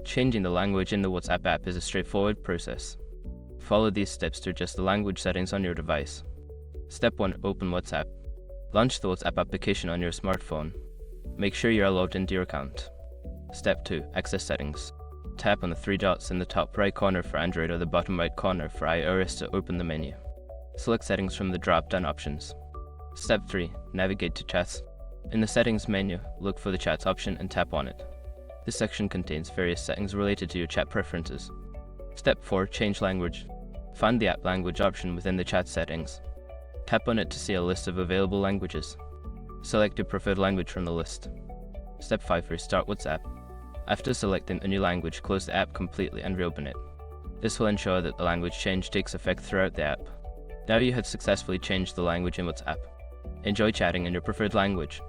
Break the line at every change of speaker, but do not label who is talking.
Changing the language in the WhatsApp app is a straightforward process. Follow these steps to adjust the language settings on your device. Step 1. Open WhatsApp. Launch the WhatsApp application on your smartphone. Make sure you are logged into your account. Step 2. Access settings. Tap on the three dots in the top right corner for Android or the bottom right corner for iOS to open the menu. Select settings from the drop-down options. Step 3. Navigate to chats. In the settings menu, look for the chats option and tap on it. This section contains various settings related to your chat preferences. Step 4. Change language. Find the app language option within the chat settings. Tap on it to see a list of available languages. Select your preferred language from the list. Step 5. Restart WhatsApp. After selecting a new language, close the app completely and reopen it. This will ensure that the language change takes effect throughout the app. Now you have successfully changed the language in WhatsApp. Enjoy chatting in your preferred language.